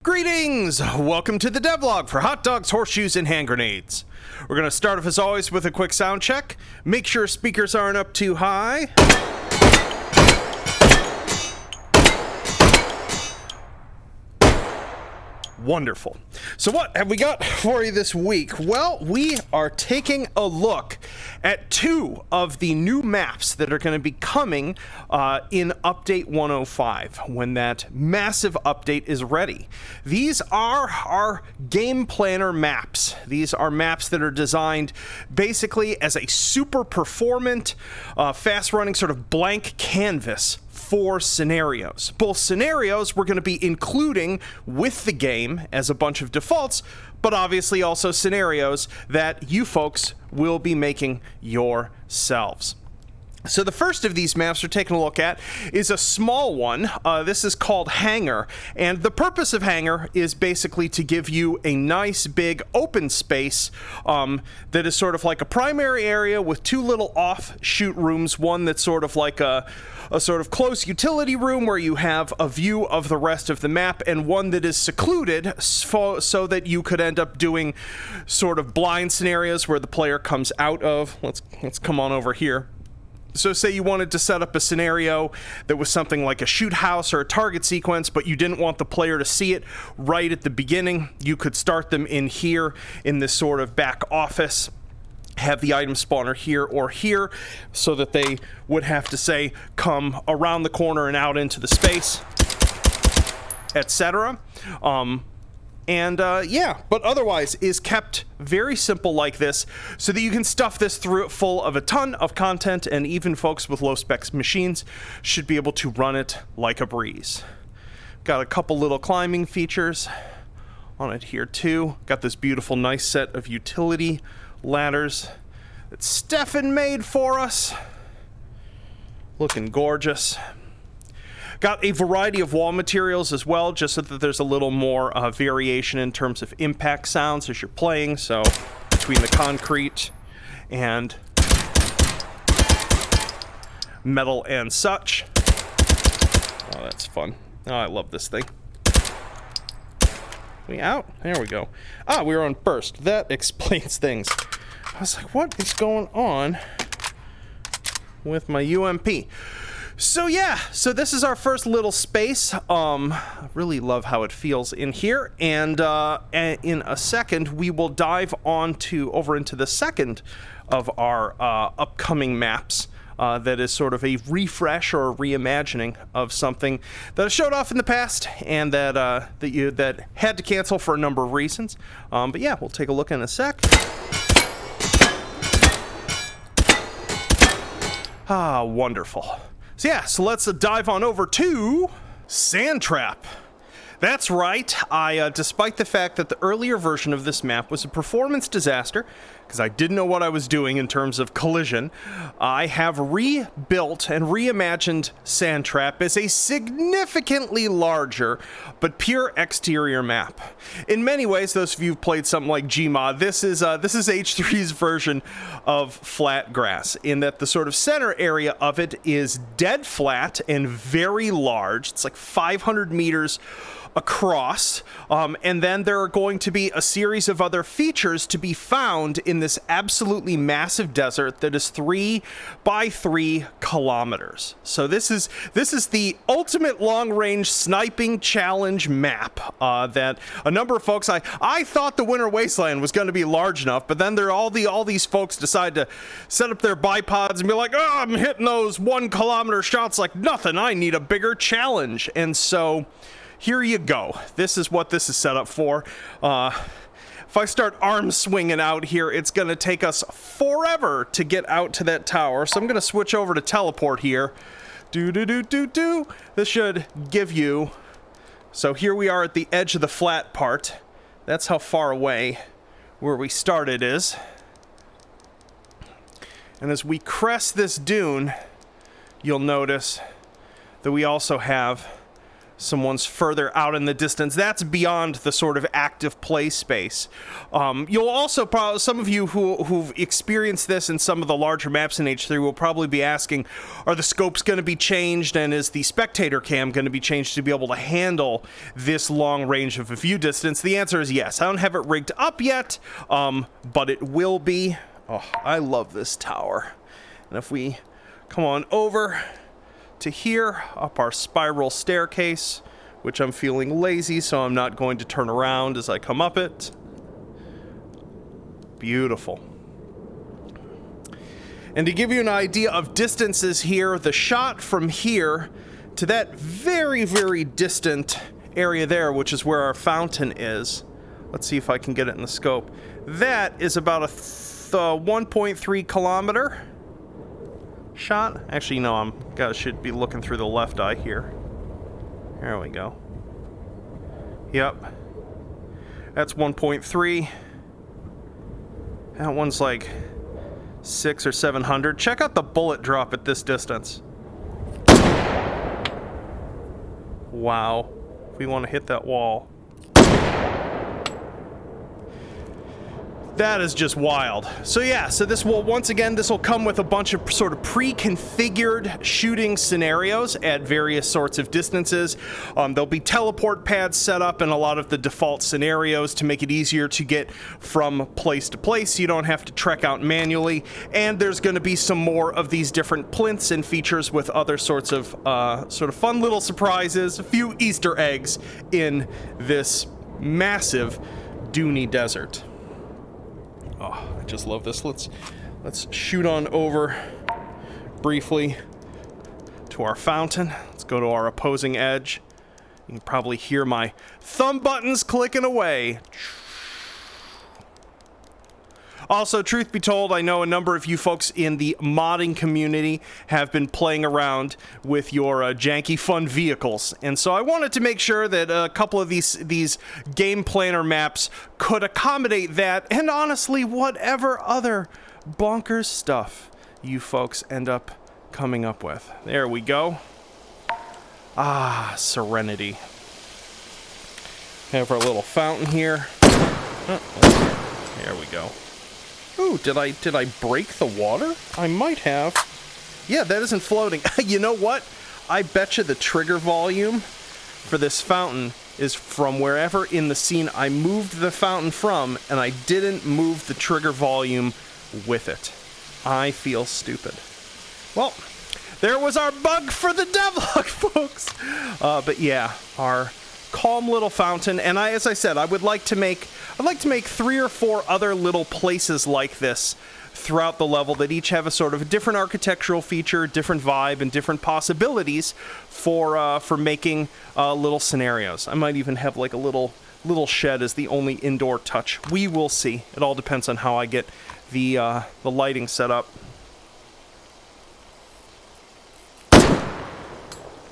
Greetings! Welcome to the Devlog for hot dogs, horseshoes, and hand grenades. We're going to start off as always with a quick sound check. Make sure speakers aren't up too high. Wonderful. So what have we got for you this week? Well, we are taking a look at two of the new maps that are going to be coming in Update 105 when that massive update is ready. These are our game planner maps. These are maps that are designed basically as a super performant, fast-running sort of blank canvas for scenarios. Both scenarios we're going to be including with the game as a bunch of defaults, but obviously also scenarios that you folks will be making yourselves. So the first of these maps we're taking a look at is a small one. This is called Hangar, and the purpose of Hangar is basically to give you a nice big open space that is sort of like a primary area with two little offshoot rooms, one that's sort of like a sort of close utility room where you have a view of the rest of the map, and one that is secluded so that you could end up doing sort of blind scenarios where the player comes out of. Let's come on over here. So say you wanted to set up a scenario that was something like a shoot house or a target sequence, but you didn't want the player to see it right at the beginning. You could start them in here in this sort of back office, have the item spawner here or here so that they would have to, say, come around the corner and out into the space, etc. Yeah, but otherwise is kept very simple like this so that you can stuff this through it full of a ton of content, and even folks with low specs machines should be able to run it like a breeze. Got a couple little climbing features on it here too. Got this beautiful nice set of utility ladders that Stefan made for us. Looking gorgeous. Got a variety of wall materials as well, just so that there's a little more variation in terms of impact sounds as you're playing. So between the concrete and metal and such. Oh, that's fun. Oh, I love this thing. We out? There we go. Ah, we were on burst. That explains things. I was like, what is going on with my UMP? So yeah, so this is our first little space. I really love how it feels in here, and in a second we will dive over into the second of our upcoming maps. That is sort of a refresh or a reimagining of something that I showed off in the past, and that had to cancel for a number of reasons. But yeah, we'll take a look in a sec. Ah, wonderful. So yeah, so let's dive on over to Sand Trap. That's right, despite the fact that the earlier version of this map was a performance disaster, because I didn't know what I was doing in terms of collision, I have rebuilt and reimagined Sand Trap as a significantly larger but pure exterior map. In many ways, those of you who've played something like Gmod, this is H3's version of flat grass, in that the sort of center area of it is dead flat and very large. It's like 500 meters across, and then there are going to be a series of other features to be found in this absolutely massive desert that is 3 by 3 kilometers. So this is the ultimate long-range sniping challenge map that a number of folks, I thought the Winter Wasteland was going to be large enough, but then all these folks decide to set up their bipods and be like, oh, I'm hitting those 1 kilometer shots like nothing. I need a bigger challenge. And so here you go. This is what this is set up for. If I start arm swinging out here, it's going to take us forever to get out to that tower. So I'm going to switch over to teleport here. This should give you... So here we are at the edge of the flat part. That's how far away where we started is. And as we crest this dune, you'll notice that we also have Someone's further out in the distance. That's beyond the sort of active play space. You'll also probably, some of you who've experienced this in some of the larger maps in H3 will probably be asking, are the scopes going to be changed, and is the spectator cam going to be changed to be able to handle this long range of a view distance? The answer is yes. I don't have it rigged up yet, but it will be. Oh, I love this tower. And if we come on over to here, up our spiral staircase, which I'm feeling lazy, so I'm not going to turn around as I come up it. Beautiful. And to give you an idea of distances here, the shot from here to that very, very distant area there, which is where our fountain is. Let's see if I can get it in the scope. That is about a 1.3 kilometer shot. Actually, no, should be looking through the left eye here. There we go. Yep. That's 1.3. That one's like 600 or 700. Check out the bullet drop at this distance. Wow. If we want to hit that wall. That is just wild. So yeah, so this will, once again, this will come with a bunch of sort of pre-configured shooting scenarios at various sorts of distances. There'll be teleport pads set up in a lot of the default scenarios to make it easier to get from place to place. You don't have to trek out manually. And there's going to be some more of these different plinths and features with other sorts of sort of fun little surprises, a few Easter eggs in this massive Dooney desert. Oh, I just love this. Let's shoot on over briefly to our fountain. Let's go to our opposing edge. You can probably hear my thumb buttons clicking away. Also, truth be told, I know a number of you folks in the modding community have been playing around with your janky fun vehicles, and so I wanted to make sure that a couple of these game planner maps could accommodate that, and honestly, whatever other bonkers stuff you folks end up coming up with. There we go. Ah, serenity. Have our little fountain here. Oh, there we go. Ooh, did I break the water? I might have. Yeah, that isn't floating. You know what? I bet you the trigger volume for this fountain is from wherever in the scene I moved the fountain from, and I didn't move the trigger volume with it. I feel stupid. Well, there was our bug for the devlog, folks. But yeah, our calm little fountain, and as I said, I'd like to make 3 or 4 other little places like this throughout the level that each have a sort of a different architectural feature, different vibe, and different possibilities for making little scenarios. I might even have like a little shed as the only indoor touch. We will see. It all depends on how I get the lighting set up.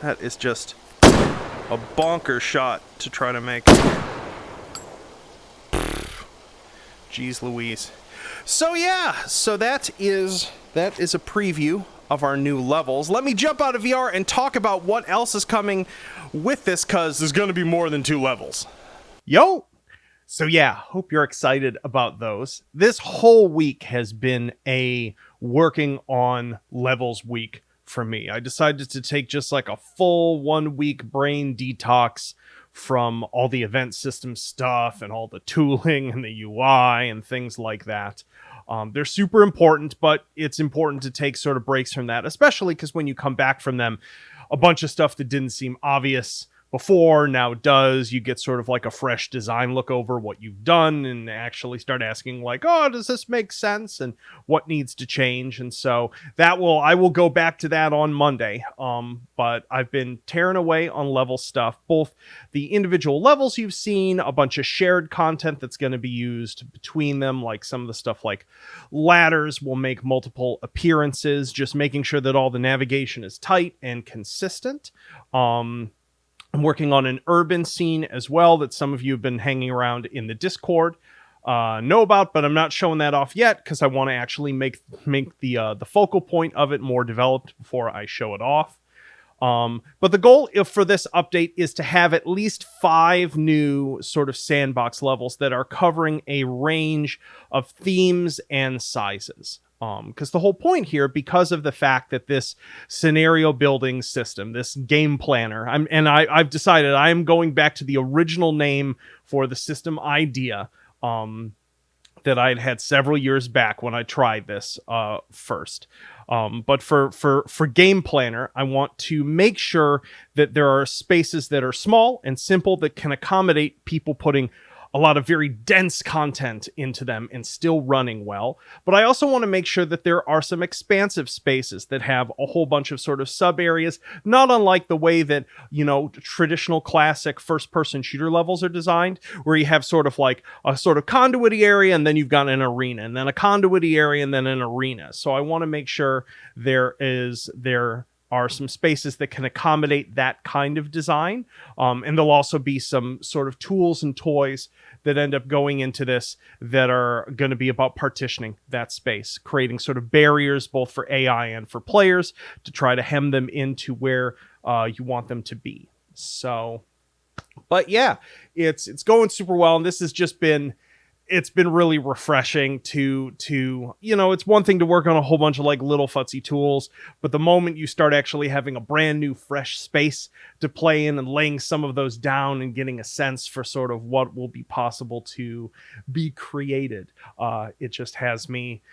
That is just a bonker shot to try to make. Jeez Louise. So yeah, so that is a preview of our new levels. Let me jump out of VR and talk about what else is coming with this, because there's going to be more than 2 levels. Yo! So yeah, hope you're excited about those. This whole week has been a working on levels week for me. I decided to take just like a full 1 week brain detox from all the event system stuff and all the tooling and the UI and things like that. They're super important, but it's important to take sort of breaks from that, especially because when you come back from them, a bunch of stuff that didn't seem obvious before now does. You get sort of like a fresh design look over what you've done and actually start asking like, oh, does this make sense, and what needs to change? And so I will go back to that on Monday. But I've been tearing away on level stuff, both the individual levels you've seen, a bunch of shared content that's going to be used between them, like some of the stuff like ladders will make multiple appearances, just making sure that all the navigation is tight and consistent. I'm working on an urban scene as well that some of you have been hanging around in the Discord know about, but I'm not showing that off yet because I want to actually make the focal point of it more developed before I show it off. But the goal for this update is to have at least 5 new sort of sandbox levels that are covering a range of themes and sizes. Because the whole point here, because of the fact that this scenario building system, this game planner, I've decided I am going back to the original name for the system idea, that I'd had several years back when I tried this first. But for game planner, I want to make sure that there are spaces that are small and simple that can accommodate people putting a lot of very dense content into them and still running well. But I also want to make sure that there are some expansive spaces that have a whole bunch of sort of sub areas, not unlike the way that, traditional classic first person shooter levels are designed, where you have sort of like a sort of conduity area and then you've got an arena, and then a conduity area and then an arena. So I want to make sure there are some spaces that can accommodate that kind of design. And there'll also be some sort of tools and toys that end up going into this that are going to be about partitioning that space, creating sort of barriers both for AI and for players to try to hem them into where you want them to be. So, but yeah, it's going super well. And this has just been, it's been really refreshing to it's one thing to work on a whole bunch of like little futsy tools, but the moment you start actually having a brand new fresh space to play in and laying some of those down and getting a sense for sort of what will be possible to be created, it just has me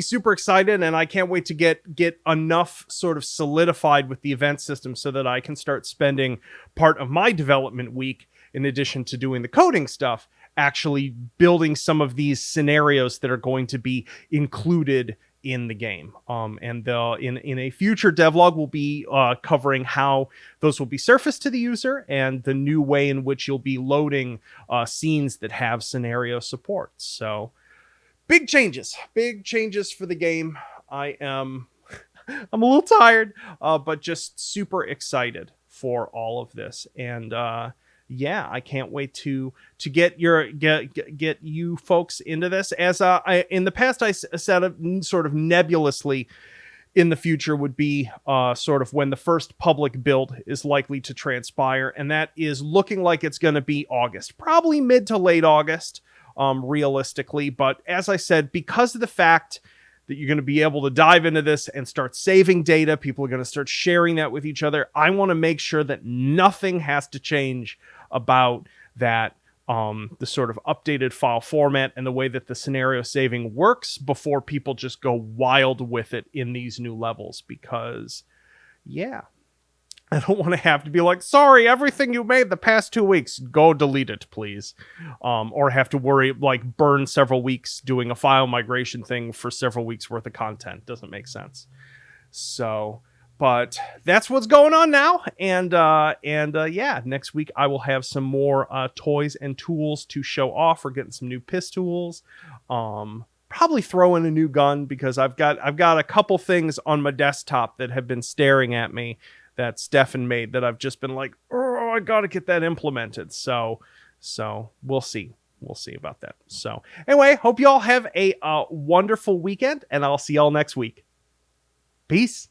super excited, and I can't wait to get enough sort of solidified with the event system so that I can start spending part of my development week, in addition to doing the coding stuff, actually building some of these scenarios that are going to be included in the game. And in a future devlog, we'll be covering how those will be surfaced to the user and the new way in which you'll be loading scenes that have scenario support. So big changes for the game. I'm a little tired, but just super excited for all of this. And yeah, I can't wait to get you folks into this. As in the past, I said sort of nebulously, in the future would be sort of when the first public build is likely to transpire, and that is looking like it's going to be August, probably mid to late August, realistically. But as I said, because of the fact that you're going to be able to dive into this and start saving data, people are going to start sharing that with each other, I want to make sure that nothing has to change about that, the sort of updated file format and the way that the scenario saving works before people just go wild with it in these new levels. Because, yeah, I don't want to have to be like, sorry, everything you made the past 2 weeks, go delete it, please. Or have to worry, like, burn several weeks doing a file migration thing for several weeks worth of content. Doesn't make sense. So, but that's what's going on now. And yeah, next week I will have some more toys and tools to show off. We're getting some new pistols. Probably throw in a new gun, because I've got a couple things on my desktop that have been staring at me that Stefan made that I've just been like, oh, I got to get that implemented. So we'll see. We'll see about that. So anyway, hope you all have a wonderful weekend, and I'll see y'all next week. Peace.